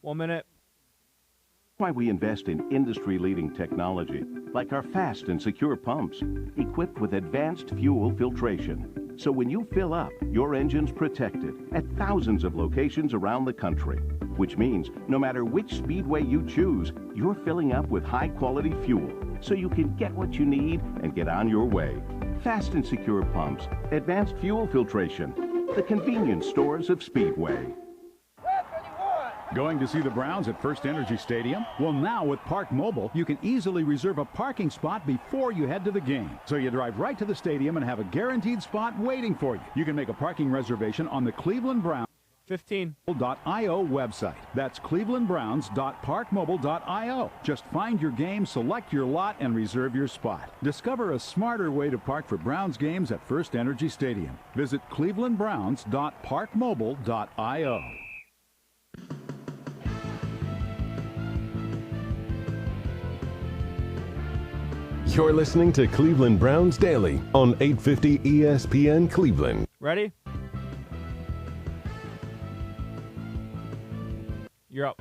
Speaker 3: One minute.
Speaker 12: Why we invest in industry-leading technology, like our fast and secure pumps, equipped with advanced fuel filtration. So when you fill up, your engine's protected at thousands of locations around the country, which means no matter which speedway you choose, you're filling up with high-quality fuel, so you can get what you need and get on your way. Fast and secure pumps, advanced fuel filtration, the convenience stores of Speedway.
Speaker 11: Going to see the Browns at First Energy Stadium? Well, now with Park Mobile, you can easily reserve a parking spot before you head to the game. So you drive right to the stadium and have a guaranteed spot waiting for you. You can make a parking reservation on the Cleveland Browns
Speaker 3: 15.io
Speaker 11: website. That's clevelandbrowns.parkmobile.io. Just find your game, select your lot, and reserve your spot. Discover a smarter way to park for Browns games at First Energy Stadium. Visit clevelandbrowns.parkmobile.io.
Speaker 8: You're listening to Cleveland Browns Daily on 850 ESPN Cleveland.
Speaker 3: Ready? You're up.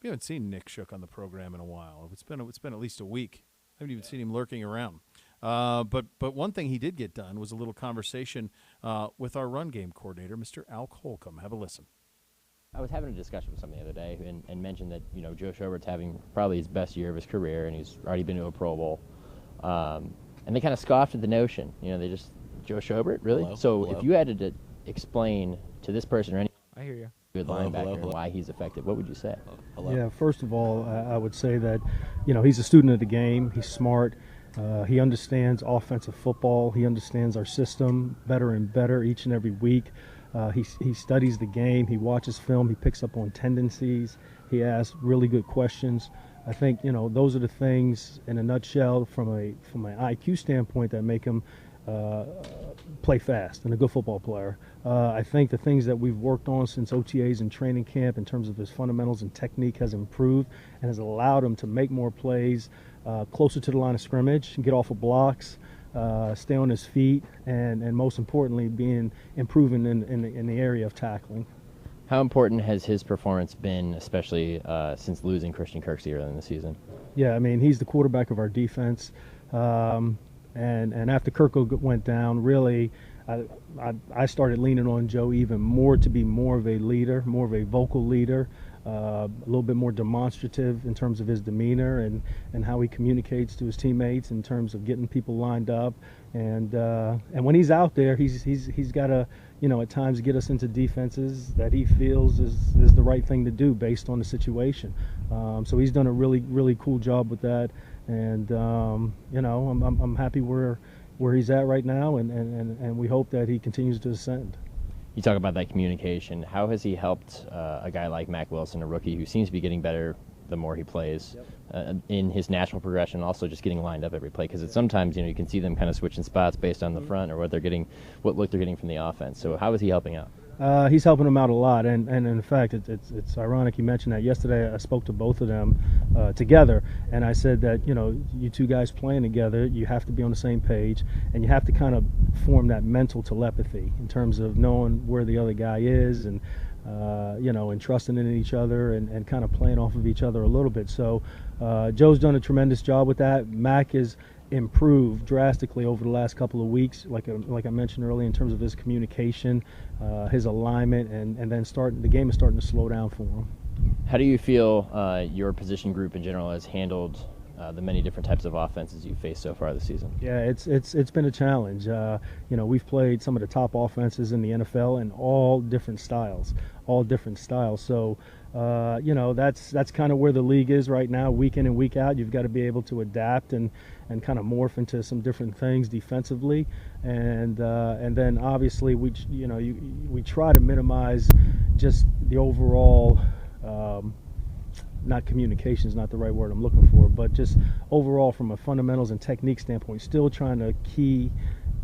Speaker 2: We haven't seen Nick Shook on the program in a while. It's been at least a week. I haven't even seen him lurking around. But one thing he did get done was a little conversation with our run game coordinator, Mr. Al Holcomb. Have a listen.
Speaker 13: I was having a discussion with someone the other day and mentioned that, Joe Schobert's having probably his best year of his career, and he's already been to a Pro Bowl. And they kind of scoffed at the notion. They just, Joe Schobert, really? Hello? If you had to explain to this person or any
Speaker 3: I hear you.
Speaker 13: Good linebacker and why he's effective, what would you say?
Speaker 14: Yeah, first of all, I would say that, he's a student of the game. He's smart. He understands offensive football. He understands our system better and better each and every week. He studies the game. He watches film. He picks up on tendencies. He asks really good questions. I think those are the things in a nutshell from an IQ standpoint that make him play fast and a good football player. I think the things that we've worked on since OTAs and training camp in terms of his fundamentals and technique has improved and has allowed him to make more plays closer to the line of scrimmage, get off of blocks, stay on his feet, and most importantly, improving in the area of tackling.
Speaker 13: How important has his performance been, especially since losing Christian Kirksey early in the season?
Speaker 14: Yeah, he's the quarterback of our defense. And after Kirk went down, really, I started leaning on Joe even more to be more of a leader, more of a vocal leader, a little bit more demonstrative in terms of his demeanor and how he communicates to his teammates in terms of getting people lined up. And when he's out there, he's got to, at times get us into defenses that he feels is the right thing to do based on the situation. So he's done a really, really cool job with that. And I'm happy where he's at right now, and we hope that he continues to ascend.
Speaker 13: You talk about that communication. How has he helped a guy like Mac Wilson, a rookie who seems to be getting better the more he plays, in his natural progression, also just getting lined up every play? Because sometimes you can see them kind of switching spots based on the front or what look they're getting from the offense. So how is he helping out?
Speaker 14: He's helping them out a lot, and in fact, it's ironic you mentioned that. Yesterday, I spoke to both of them together, and I said that you two guys playing together, you have to be on the same page, and you have to kind of form that mental telepathy in terms of knowing where the other guy is, and and trusting in each other, and kind of playing off of each other a little bit. So Joe's done a tremendous job with that. Mac is improved drastically over the last couple of weeks, like I mentioned earlier, in terms of his communication, his alignment, and then the game is starting to slow down for him.
Speaker 13: How do you feel your position group in general has handled the many different types of offenses you've faced so far this season?
Speaker 14: Yeah, it's been a challenge. We've played some of the top offenses in the NFL in all different styles. So that's kind of where the league is right now, week in and week out. You've got to be able to adapt and kind of morph into some different things defensively, and then obviously we try to minimize just the overall. Not communication is not the right word I'm looking for, but just overall from a fundamentals and technique standpoint, still trying to key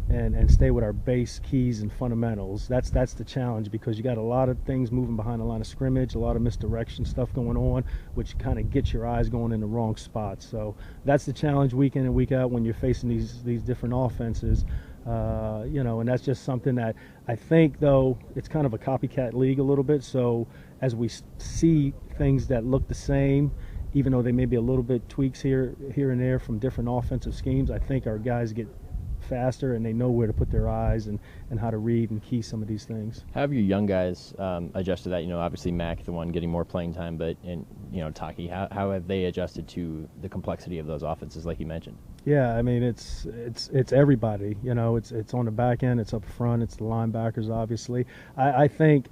Speaker 14: and stay with our base keys and fundamentals. That's the challenge, because you got a lot of things moving behind the line of scrimmage, a lot of misdirection stuff going on, which kind of gets your eyes going in the wrong spots. So that's the challenge week in and week out when you're facing these different offenses. And that's just something that I think, though, it's kind of a copycat league a little bit. So as we see things that look the same, even though they may be a little bit tweaks here and there from different offensive schemes, I think our guys get faster and they know where to put their eyes and how to read and key some of these things.
Speaker 13: How have your young guys adjusted that? Obviously Mac, the one getting more playing time, but Taki, how have they adjusted to the complexity of those offenses, like you mentioned?
Speaker 14: Yeah, it's everybody. It's on the back end, it's up front, it's the linebackers, obviously. I think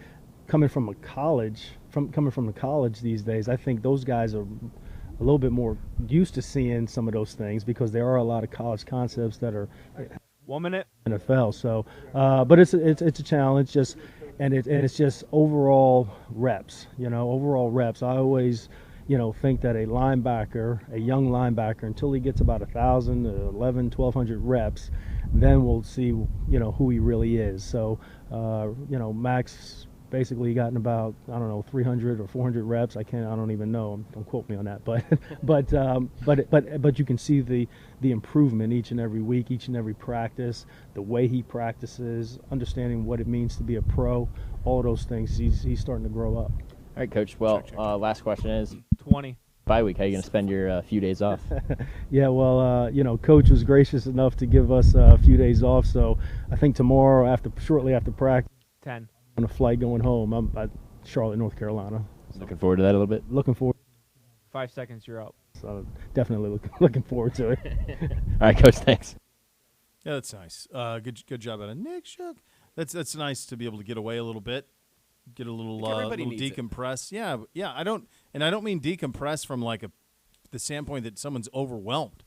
Speaker 14: coming from the college these days, I think those guys are a little bit more used to seeing some of those things, because there are a lot of college concepts that are
Speaker 3: 1 minute
Speaker 14: NFL. So, but it's a challenge, it's just overall reps. Overall reps. I always think that a young linebacker, until he gets about 1,000 to 1,200 reps, then we'll see who he really is. So Max basically gotten about 300 or 400 reps. I don't even know. Don't quote me on that. But you can see the improvement each and every week, each and every practice, the way he practices, understanding what it means to be a pro, all those things. He's starting to grow up.
Speaker 13: All right, Coach. Well, last question is,
Speaker 3: 20.
Speaker 13: Bye week. How are you going to spend your few days off?
Speaker 14: Yeah, well, Coach was gracious enough to give us a few days off, so I think tomorrow, shortly after practice,
Speaker 3: 10.
Speaker 14: on a flight going home. I'm at Charlotte, North Carolina. So
Speaker 13: Looking forward to that a little bit?
Speaker 14: Looking forward.
Speaker 3: 5 seconds, you're up.
Speaker 14: So definitely looking forward to it.
Speaker 13: All right, Coach, thanks.
Speaker 2: Yeah, that's nice. Good job out of Nick Shook. That's nice to be able to get away a little bit, get a little decompress. Yeah. I don't mean decompress from the standpoint that someone's overwhelmed.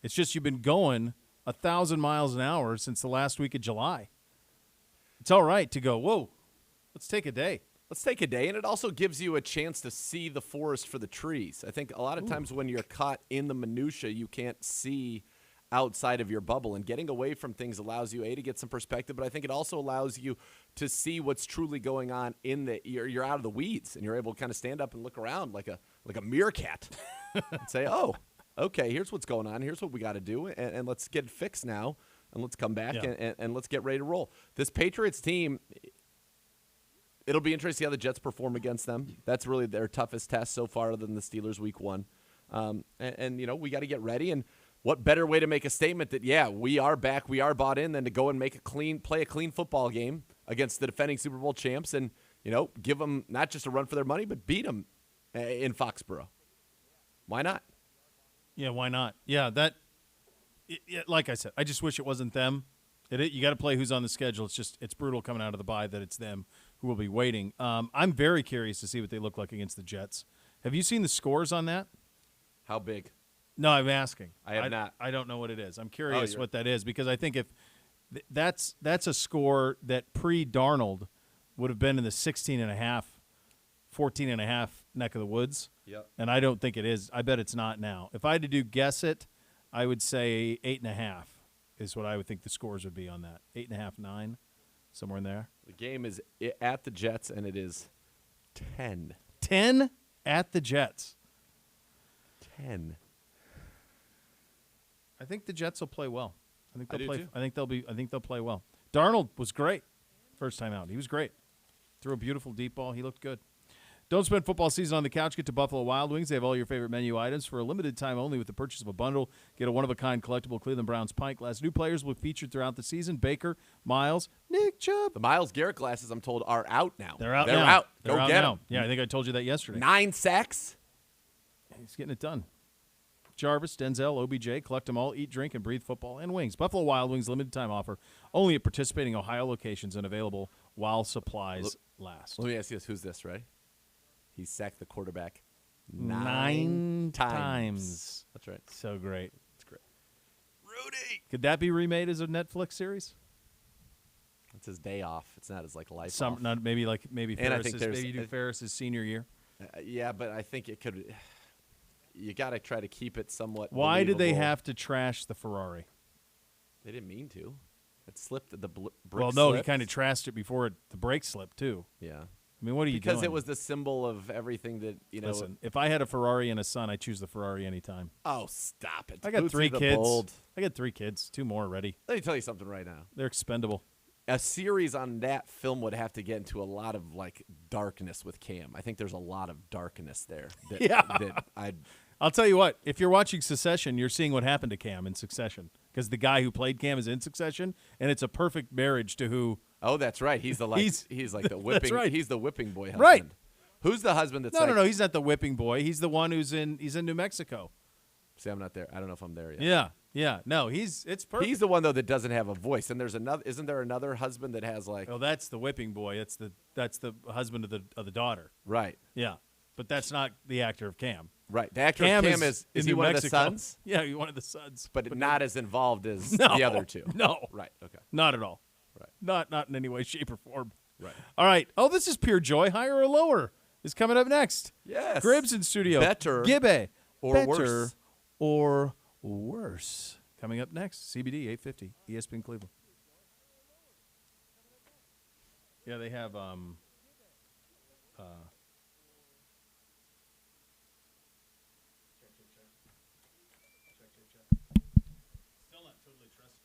Speaker 2: It's just you've been going 1,000 miles an hour since the last week of July. It's all right to go, whoa, let's take a day.
Speaker 1: Let's take a day, and it also gives you a chance to see the forest for the trees. I think a lot of times when you're caught in the minutia, you can't see outside of your bubble, and getting away from things allows you, to get some perspective, but I think it also allows you to see what's truly going on you're out of the weeds, and you're able to kind of stand up and look around like a meerkat and say, oh, okay, here's what's going on. Here's what we got to do, and let's get it fixed now, and let's come back and let's get ready to roll. This Patriots team, it'll be interesting to see how the Jets perform against them. That's really their toughest test so far, other than the Steelers week 1. And we got to get ready. And what better way to make a statement that, we are back, we are bought in, than to go and play a clean football game against the defending Super Bowl champs and, give them not just a run for their money, but beat them in Foxborough. Why not?
Speaker 2: Yeah, why not? Yeah, like I said, I just wish it wasn't them. You got to play who's on the schedule. It's brutal coming out of the bye that it's them who will be waiting. I'm very curious to see what they look like against the Jets. Have you seen the scores on that?
Speaker 1: How big?
Speaker 2: No, I'm asking.
Speaker 1: I have not.
Speaker 2: I don't know what it is. I'm curious what that is, because I think if that's a score that pre-Darnold would have been in the 16.5, 14.5 neck of the woods.
Speaker 1: Yep.
Speaker 2: And I don't think it is. I bet it's not now. If I had to guess it, I would say 8.5 is what I would think the scores would be on that. 8.5, 9, somewhere in there.
Speaker 1: The game is at the Jets, and it is 10.
Speaker 2: 10 at the Jets.
Speaker 1: 10.
Speaker 2: I think the Jets will play well. I think they'll play well. Darnold was great first time out. He was great. Threw a beautiful deep ball. He looked good. Don't spend football season on the couch. Get to Buffalo Wild Wings. They have all your favorite menu items for a limited time only with the purchase of a bundle. Get a one-of-a-kind collectible Cleveland Browns pint glass. New players will be featured throughout the season. Baker, Miles, Nick Chubb.
Speaker 1: The Miles Garrett glasses, I'm told, are out now.
Speaker 2: They're out
Speaker 1: They're
Speaker 2: now.
Speaker 1: out.
Speaker 2: They're
Speaker 1: Go
Speaker 2: out
Speaker 1: get
Speaker 2: now.
Speaker 1: them.
Speaker 2: Yeah, I think I told you that yesterday.
Speaker 1: 9 sacks.
Speaker 2: He's getting it done. Jarvis, Denzel, OBJ, collect them all, eat, drink, and breathe football and wings. Buffalo Wild Wings limited time offer only at participating Ohio locations and available while supplies last.
Speaker 1: Let me ask you this. Who's this, right? He sacked the quarterback
Speaker 2: 9 times.
Speaker 1: That's right.
Speaker 2: So great.
Speaker 1: That's great. Rudy!
Speaker 2: Could that be remade as a Netflix series?
Speaker 1: It's his day off. It's not his life off.
Speaker 2: Not maybe
Speaker 1: And I think
Speaker 2: maybe you do Ferris's senior year.
Speaker 1: Yeah, but I think it could. You got to try to keep it somewhat.
Speaker 2: Why did they
Speaker 1: believable.
Speaker 2: have to trash the Ferrari?
Speaker 1: They didn't mean to. It slipped. The brick
Speaker 2: Well, no,
Speaker 1: slipped.
Speaker 2: he kind of trashed it before the brake slipped too.
Speaker 1: Yeah.
Speaker 2: I mean, what are you doing?
Speaker 1: Because it was the symbol of everything that,
Speaker 2: Listen, if I had a Ferrari and a son, I'd choose the Ferrari anytime.
Speaker 1: Oh, stop it.
Speaker 2: I got
Speaker 1: Bootsy
Speaker 2: 3
Speaker 1: the
Speaker 2: kids.
Speaker 1: Bold.
Speaker 2: I got 3 kids. 2 more already.
Speaker 1: Let me tell you something right now.
Speaker 2: They're expendable.
Speaker 1: A series on that film would have to get into a lot of darkness with Cam. I think there's a lot of darkness there.
Speaker 2: I'll tell you what. If you're watching Succession, you're seeing what happened to Cam in Succession, because the guy who played Cam is in Succession, and it's a perfect marriage to who.
Speaker 1: Oh, that's right. He's the he's like the whipping.
Speaker 2: That's right.
Speaker 1: He's the whipping boy husband.
Speaker 2: Right.
Speaker 1: Who's the husband that's
Speaker 2: No. He's not the whipping boy. He's the one he's in New Mexico.
Speaker 1: See, I'm not there. I don't know if I'm there yet.
Speaker 2: Yeah. No, it's perfect.
Speaker 1: He's the one though that doesn't have a voice. And there's another. Isn't there another husband that has
Speaker 2: Oh, that's the whipping boy. That's the husband of the daughter.
Speaker 1: Right.
Speaker 2: Yeah, but that's not the actor of Cam.
Speaker 1: Right. The actor of Cam is he
Speaker 2: New
Speaker 1: one
Speaker 2: Mexico.
Speaker 1: of the sons?
Speaker 2: Yeah, he's one of the sons.
Speaker 1: But not as involved as
Speaker 2: No,
Speaker 1: the other two.
Speaker 2: No.
Speaker 1: Right. Okay.
Speaker 2: Not at all.
Speaker 1: Right.
Speaker 2: Not in any way, shape, or form.
Speaker 1: Right.
Speaker 2: All right. Oh, this is pure joy. Higher or lower is coming up next.
Speaker 1: Yes.
Speaker 2: Gribbs in studio.
Speaker 1: Better
Speaker 2: Gibbe.
Speaker 1: or
Speaker 2: Better
Speaker 1: worse.
Speaker 2: or worse. Coming up next. CBD 850 ESPN Cleveland. Yeah, they have Still not totally trusted.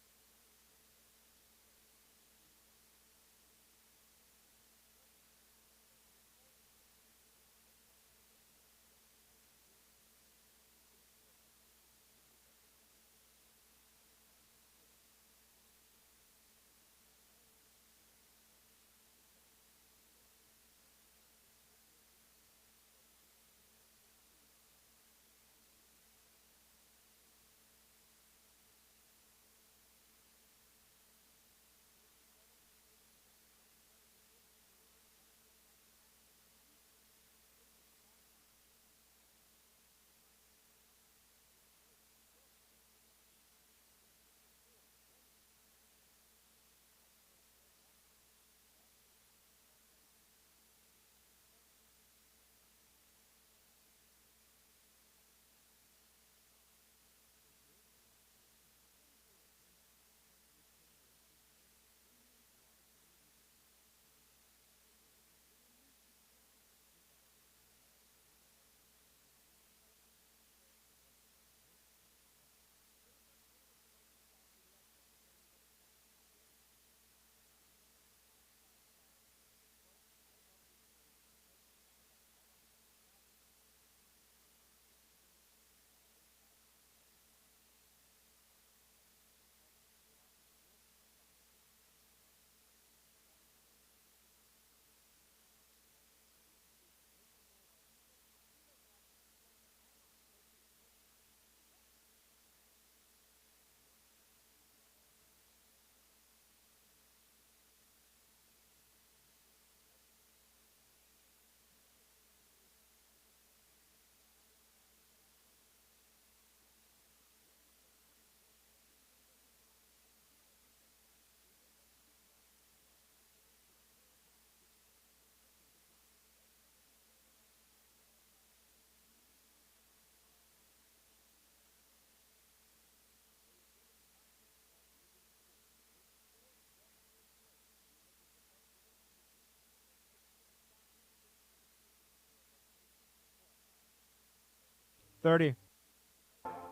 Speaker 3: 30.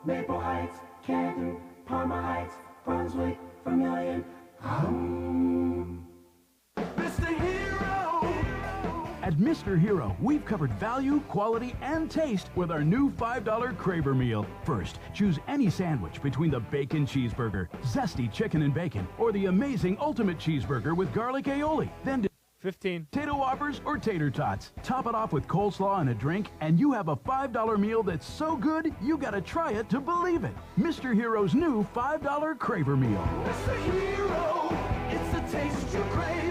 Speaker 15: Maple Heights, Canton, Parma Heights, Brunswick, Vermilion. Mr. Hero!
Speaker 16: At Mr. Hero, we've covered value, quality, and taste with our new $5 Craver Meal. First, choose any sandwich between the bacon cheeseburger, zesty chicken and bacon, or the amazing ultimate cheeseburger with garlic aioli. Then
Speaker 3: 15.
Speaker 16: Potato Whoppers or tater tots. Top it off with coleslaw and a drink, and you have a $5 meal that's so good, you gotta try it to believe it. Mr. Hero's new $5 Craver Meal.
Speaker 15: Mr. Hero, it's the taste you crave.